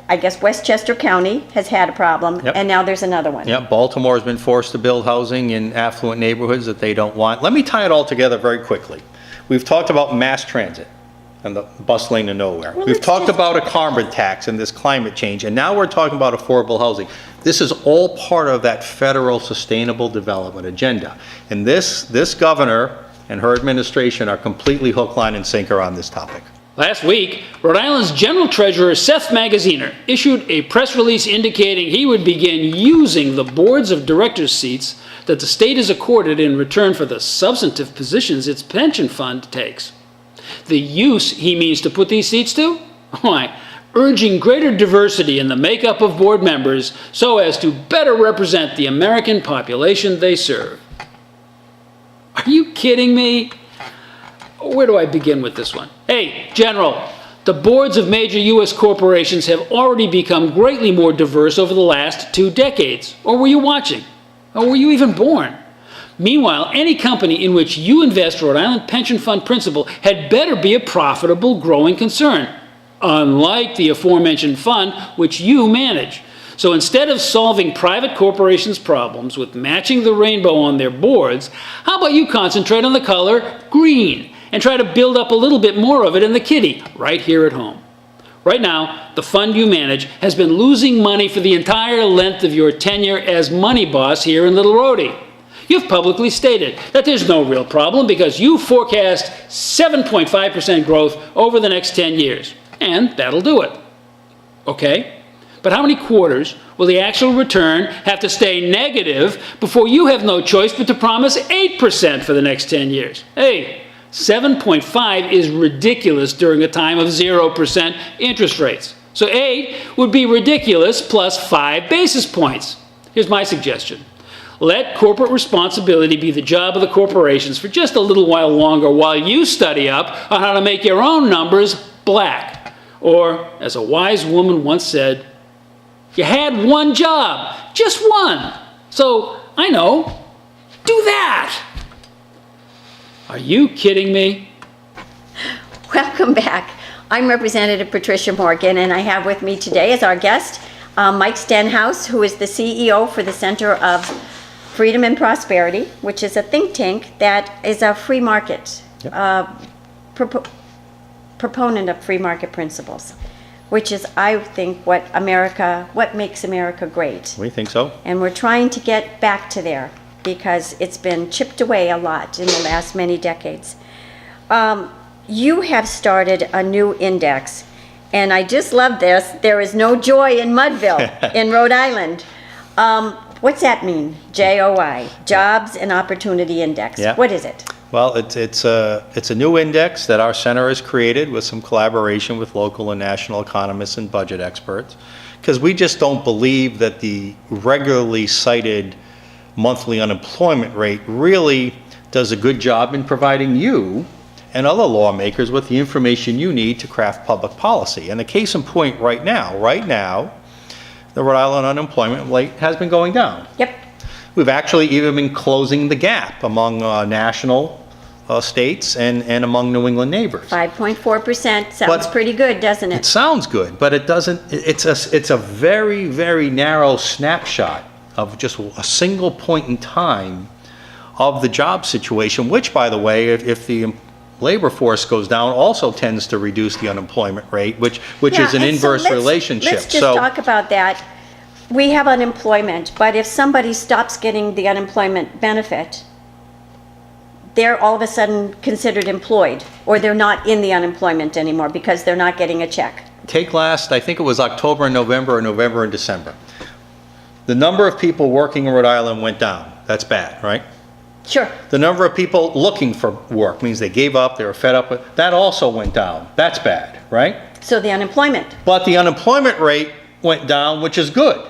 I guess Westchester County has had a problem, Yep. and now there's another one. Yeah, Baltimore has been forced to build housing in affluent neighborhoods that they don't want. Let me tie it all together very quickly. We've talked about mass transit and the bustling to nowhere. Well, We've let's talked just- about a carbon tax and this climate change, and now we're talking about affordable housing. This is all part of that federal sustainable development agenda. And this governor and her administration are completely hook, line, and sinker on this topic. Last week, Rhode Island's General Treasurer Seth Magaziner issued a press release indicating he would begin using the boards of directors' seats that the state is accorded in return for the substantive positions its pension fund takes. The use he means to put these seats to? Why, urging greater diversity in the makeup of board members so as to better represent the American population they serve. Are you kidding me? Where do I begin with this one? Hey, General, the boards of major U.S. corporations have already become greatly more diverse over the last 2 decades. Or were you watching? Or were you even born? Meanwhile, any company in which you invest Rhode Island pension fund principal had better be a profitable, growing concern, unlike the aforementioned fund which you manage. So instead of solving private corporations' problems with matching the rainbow on their boards, how about you concentrate on the color green and try to build up a little bit more of it in the kitty right here at home? Right now, the fund you manage has been losing money for the entire length of your tenure as money boss here in Little Rhode. You've publicly stated that there's no real problem because you forecast 7.5% growth over the next 10 years, and that'll do it. Okay? But how many quarters will the actual return have to stay negative before you have no choice but to promise 8% for the next 10 years? Hey, 7.5 is ridiculous during a time of 0% interest rates. So 8 would be ridiculous plus 5 basis points. Here's my suggestion. Let corporate responsibility be the job of the corporations for just a little while longer while you study up on how to make your own numbers black. Or, as a wise woman once said, you had one job, just one. So, I know, do that. Are you kidding me? Welcome back. I'm Representative Patricia Morgan, and I have with me today as our guest Mike Stenhouse, who is the CEO for the Center of Freedom and Prosperity, which is a think tank that is a free market, proponent of free market principles, which is, I think, what makes America great. We think so. And we're trying to get back to there because it's been chipped away a lot in the last many decades. You have started a new index, and I just love this. There is no joy in Mudville in Rhode Island. What's that mean? JOI, Jobs and Opportunity Index. Yeah. What is it? Well, it's a new index that our center has created with some collaboration with local and national economists and budget experts, because we just don't believe that the regularly cited monthly unemployment rate really does a good job in providing you and other lawmakers with the information you need to craft public policy. And the case in point right now, the Rhode Island unemployment rate has been going down. Yep. We've actually even been closing the gap among national states and among New England neighbors. 5.4% sounds But pretty good, doesn't It it? sounds good, but it doesn't. It's a very, very narrow snapshot of just a single point in time of the job situation, which, by the way, if the labor force goes down, also tends to reduce the unemployment rate, which Yeah, is an and so inverse relationship. Let's just talk about that. We have unemployment, but if somebody stops getting the unemployment benefit, they're all of a sudden considered employed, or they're not in the unemployment anymore because they're not getting a check. Take last, I think it was October and November, or November and December. The number of people working in Rhode Island went down. That's bad, right? Sure. The number of people looking for work means they gave up, they were fed up with, that also went down. That's bad, right? So the unemployment. But the unemployment rate went down, which is good.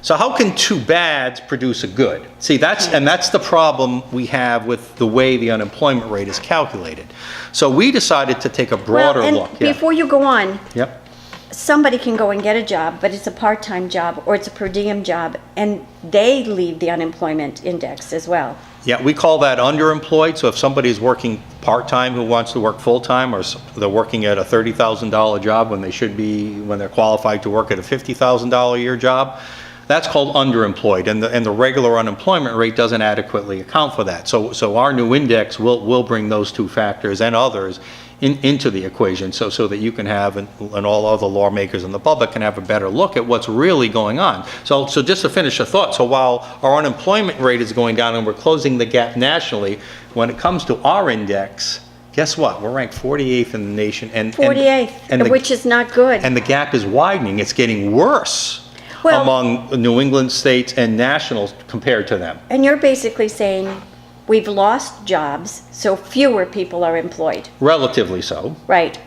So how can two bads produce a good? See, that's the problem we have with the way the unemployment rate is calculated. So we decided to take a broader look. Yeah. Before you go on, Yep. somebody can go and get a job, but it's a part-time job or it's a per diem job, and they leave the unemployment index as well. Yeah, we call that underemployed. So if somebody's working part-time who wants to work full-time, or they're working at a $30,000 job when they're qualified to work at a $50,000 a year job, that's called underemployed, and the regular unemployment rate doesn't adequately account for that. So our new index will bring those two factors and others into the equation, so that you can have, and all other lawmakers and the public can have a better look at what's really going on. So just to finish the thought, so while our unemployment rate is going down and we're closing the gap nationally, when it comes to our index, guess what? We're ranked 48th in the nation, and 48th, which is not good. And the gap is widening. It's getting worse among New England states and nationals compared to them. And you're basically saying we've lost jobs, so fewer people are employed. Relatively so. Right.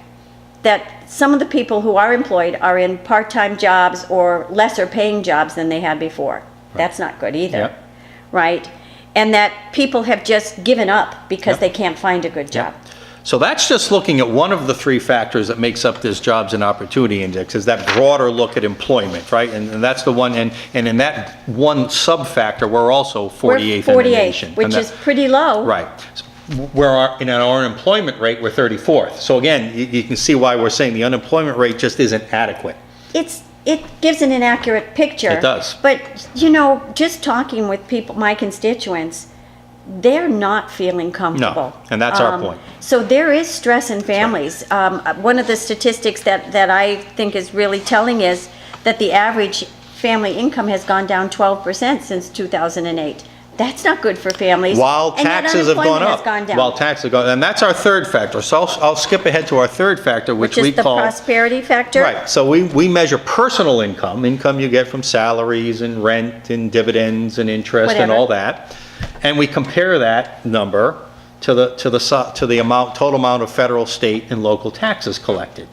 That some of the people who are employed are in part-time jobs or lesser paying jobs than they had before. Right. That's not good either. Yep. Right. And that people have just given up because they can't find a good job. Yep. So that's just looking at one of the three factors that makes up this Jobs and Opportunity Index, is that broader look at employment, right? And that's the one, and in that one sub-factor, we're also 48th in the nation. Which is pretty low. Right. In our unemployment rate, we're 34th. So again, you can see why we're saying the unemployment rate just isn't adequate. It gives an inaccurate picture. It does. But, just talking with people, my constituents, they're not feeling comfortable. No, and that's our point. So there is stress in families. One of the statistics that I think is really telling is that the average family income has gone down 12% since 2008. That's not good for families. While And yet taxes have gone unemployment up. has gone down. While taxes have gone, and that's our third factor. So I'll skip ahead to our third factor, which is we the call... prosperity factor. Right, so we measure personal income you get from salaries and rent and dividends and interest and Whatever. all that. And we compare that number to the total amount of federal, state, and local taxes collected.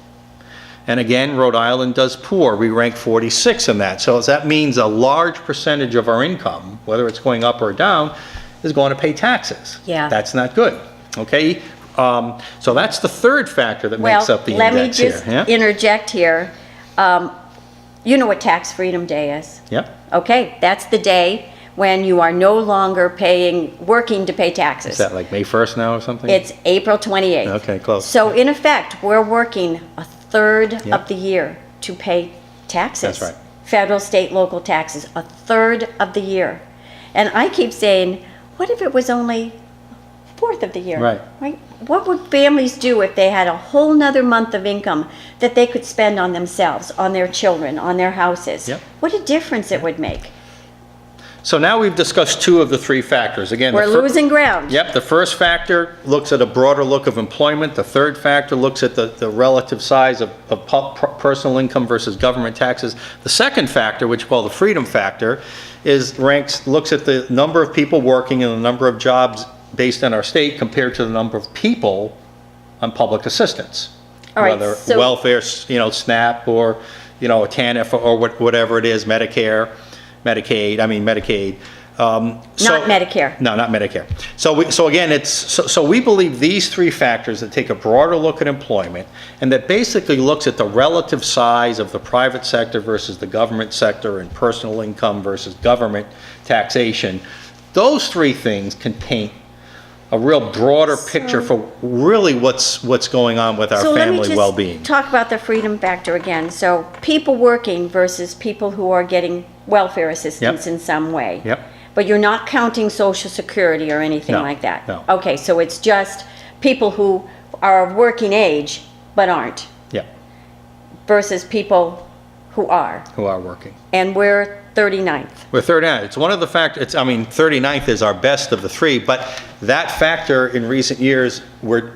And again, Rhode Island does poor. We rank 46 in that. So that means a large percentage of our income, whether it's going up or down, is going to pay taxes. Yeah. That's not good, okay? So that's the third factor that makes up the index here. Let me just interject here. You know what Tax Freedom Day is? Yep. Okay, that's the day when you are no longer working to pay taxes. Is that like May 1st now or something? It's April 28th. Okay, close. So in effect, we're working a third Yep. of the year to pay taxes. That's right. Federal, state, local taxes, a third of the year. And I keep saying, what if it was only a fourth of the year? Right. What would families do if they had a whole nother month of income that they could spend on themselves, on their children, on their houses? Yep. What a difference it would make. So now we've discussed two of the three factors. Again, We're losing ground. Yep, the first factor looks at a broader look of employment. The third factor looks at the relative size of personal income versus government taxes. The second factor, which we call the freedom factor, looks at the number of people working and the number of jobs based on our state compared to the number of people on public assistance. All right, Whether so- welfare, SNAP, or, a TANF, or whatever it is, Medicaid. Not Medicare. No, not Medicare. So again, we believe these three factors that take a broader look at employment and that basically looks at the relative size of the private sector versus the government sector and personal income versus government taxation. Those three things can paint a real broader picture for really what's going on with our family well-being. Let me just talk about the freedom factor again. So people working versus people who are getting welfare assistance Yep. in some way. Yep. But you're not counting Social Security or anything No, like that? no. Okay, so it's just people who are of working age but aren't Yeah, versus people who are. who are working. And we're 39th. We're 39th. It's one of the factors, 39th is our best of the three, but that factor in recent years, we're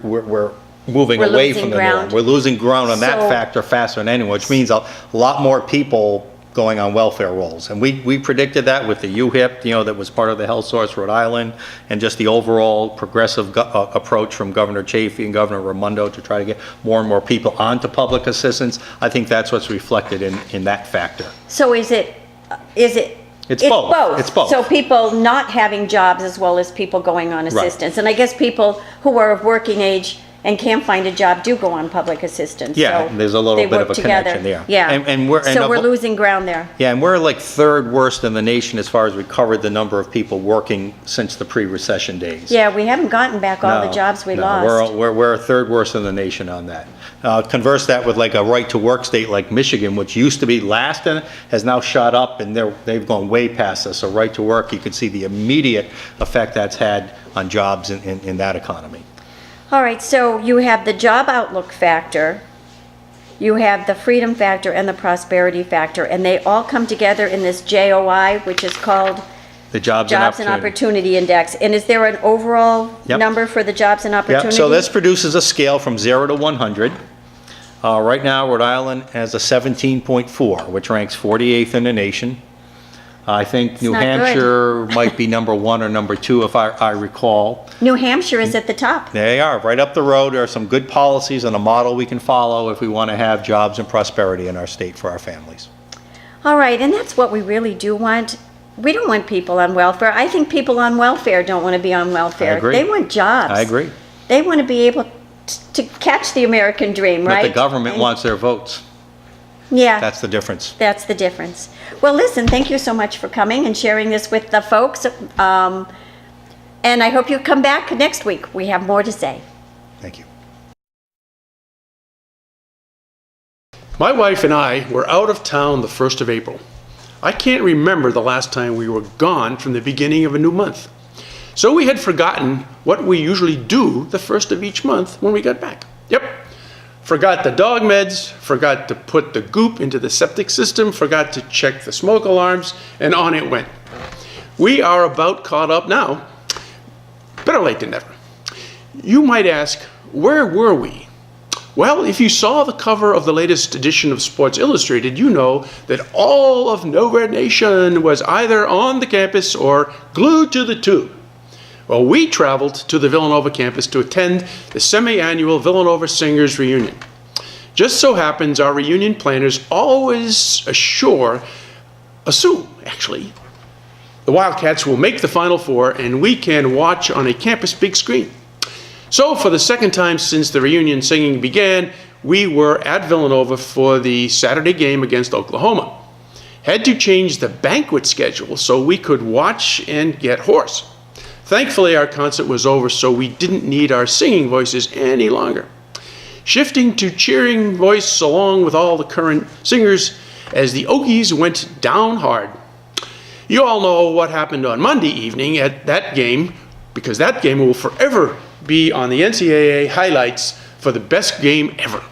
moving We're away losing from the ground. norm. We're losing ground on that So- factor faster than anyone, which means a lot more people going on welfare rolls. And we predicted that with the UHIP, that was part of the Health Source Rhode Island, and just the overall progressive approach from Governor Chafee and Governor Raimondo to try to get more and more people onto public assistance. I think that's what's reflected in that factor. So is it? It's both. It's both. So people not having jobs as well as people going on assistance. And I guess people who are of working age and can't find a job do go on public assistance. Yeah, So there's a little they bit of work a together. connection there. Yeah. And we're losing ground there. Yeah, and we're like third worst in the nation as far as recovered the number of people working since the pre-recession days. Yeah, we haven't gotten back all the jobs we lost. We're third worst in the nation on that. Converse that with like a right-to-work state like Michigan, which used to be last and has now shot up, and they've gone way past us. So right-to-work, you can see the immediate effect that's had on jobs in that economy. All right, so you have the job outlook factor, you have the freedom factor and the prosperity factor, and they all come together in this JOI, which is called The Jobs and Opportunity Index. And is there an overall Yep. number for the jobs and opportunity? Yep, so this produces a scale from 0 to 100. Right now, Rhode Island has a 17.4, which ranks 48th in the nation. I think New not good. Hampshire might be number 1 or number 2, if I recall. New Hampshire is at the top. They are, right up the road. There are some good policies and a model we can follow if we want to have jobs and prosperity in our state for our families. All right, and that's what we really do want. We don't want people on welfare. I think people on welfare don't want to be on welfare. I agree. They want jobs. I agree. They want to be able to catch the American dream, right? But the government And- wants their votes. Yeah. That's the difference. That's the difference. Well, listen, thank you so much for coming and sharing this with the folks. And I hope you come back next week. We have more to say. Thank you. My wife and I were out of town the 1st of April. I can't remember the last time we were gone from the beginning of a new month. So we had forgotten what we usually do the 1st of each month when we got back. Yep. Forgot the dog meds, forgot to put the goop into the septic system, forgot to check the smoke alarms, and on it went. we are about caught up now. Better late than never. You might ask, where were we? Well, if you saw the cover of the latest edition of Sports Illustrated, you know that all of Nova Nation was either on the campus or glued to the tube. Well, we traveled to the Villanova campus to attend the semi-annual Villanova Singers reunion. Just so happens our reunion planners always assume, the Wildcats will make the Final Four and we can watch on a campus big screen. So for the second time since the reunion singing began, we were at Villanova for the Saturday game against Oklahoma. Had to change the banquet schedule so we could watch and get hoarse. Thankfully, our concert was over, so we didn't need our singing voices any longer. Shifting to cheering voice along with all the current singers as the Okies went down hard. You all know what happened on Monday evening at that game, because that game will forever be on the NCAA highlights for the best game ever.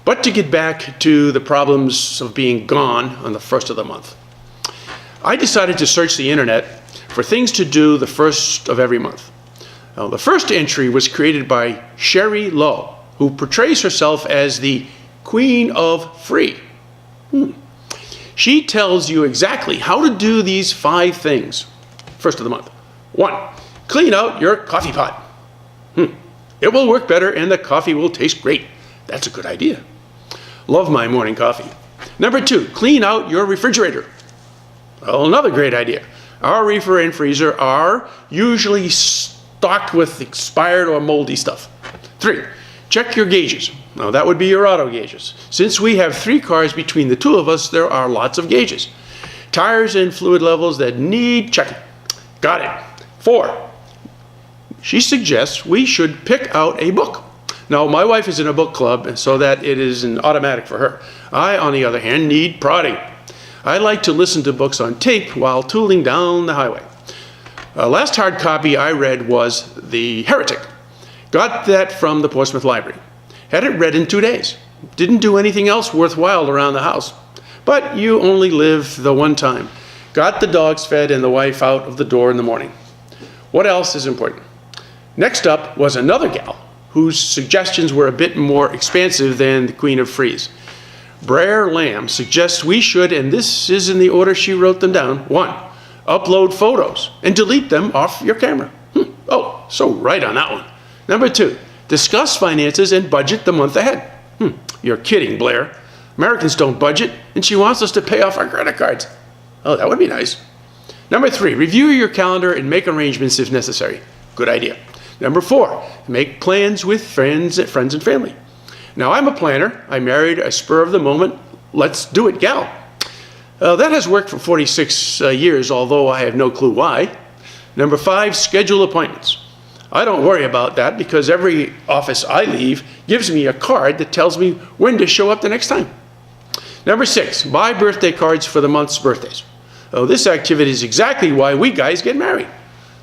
But to get back to the problems of being gone on the first of the month, I decided to search the internet for things to do the first of every month. Now, the first entry was created by Sherry Lowe, who portrays herself as the Queen of Free. She tells you exactly how to do these 5 things. First of the month. 1, clean out your coffee pot. It will work better and the coffee will taste great. That's a good idea. Love my morning coffee. Number 2, clean out your refrigerator. Well, another great idea. Our reefer and freezer are usually stocked with expired or moldy stuff. 3, check your gauges. Now that would be your auto gauges. Since we have 3 cars between the 2 of us, there are lots of gauges. Tires and fluid levels that need checking. Got it. 4, she suggests we should pick out a book. Now, my wife is in a book club, so that it is an automatic for her. I, on the other hand, need prodding. I like to listen to books on tape while tooling down the highway. Last hard copy I read was The Heretic. Got that from the Portsmouth Library. Had it read in 2 days. Didn't do anything else worthwhile around the house. But you only live the one time. Got the dogs fed and the wife out of the door in the morning. What else is important? Next up was another gal whose suggestions were a bit more expansive than the Queen of Freeze. Brer Lamb suggests we should, and this is in the order she wrote them down. 1, upload photos and delete them off your camera. Oh, so right on that one. Number 2, discuss finances and budget the month ahead. You're kidding, Blair. Americans don't budget, and she wants us to pay off our credit cards. Oh, that would be nice. Number 3, review your calendar and make arrangements if necessary. Good idea. Number 4, make plans with friends and family. Now, I'm a planner. I married a spur of the moment, let's do it gal. That has worked for 46 years, although I have no clue why. Number 5, schedule appointments. I don't worry about that because every office I leave gives me a card that tells me when to show up the next time. Number 6, buy birthday cards for the month's birthdays. This activity is exactly why we guys get married.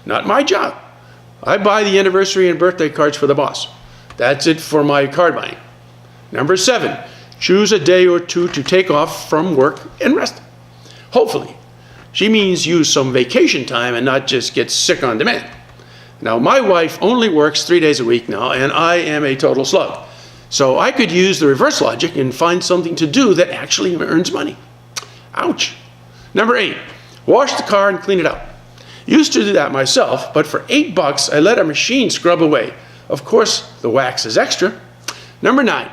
Not my job. I buy the anniversary and birthday cards for the boss. That's it for my card buying. Number 7, choose a day or 2 to take off from work and rest. Hopefully. She means use some vacation time and not just get sick on demand. Now, my wife only works 3 days a week now, and I am a total slug. So I could use the reverse logic and find something to do that actually earns money. Ouch. Number 8, wash the car and clean it out. Used to do that myself, but for $8 I let a machine scrub away. Of course, the wax is extra. Number 9,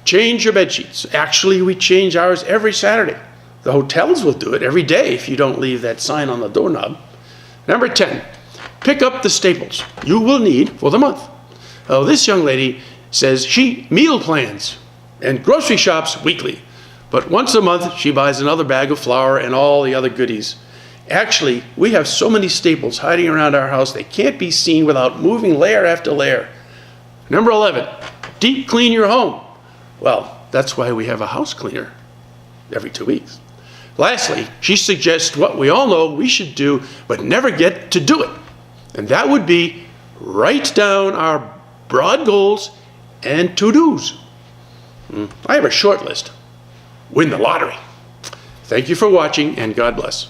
change your bed sheets. Actually, we change ours every Saturday. The hotels will do it every day if you don't leave that sign on the doorknob. Number 10, pick up the staples you will need for the month. This young lady says she meal plans and grocery shops weekly, but once a month she buys another bag of flour and all the other goodies. Actually, we have so many staples hiding around our house they can't be seen without moving layer after layer. Number 11, deep clean your home. Well, that's why we have a house cleaner every 2 weeks. Lastly, she suggests what we all know we should do but never get to do it. And that would be write down our broad goals and to-dos. I have a short list. Win the lottery. Thank you for watching, and God bless.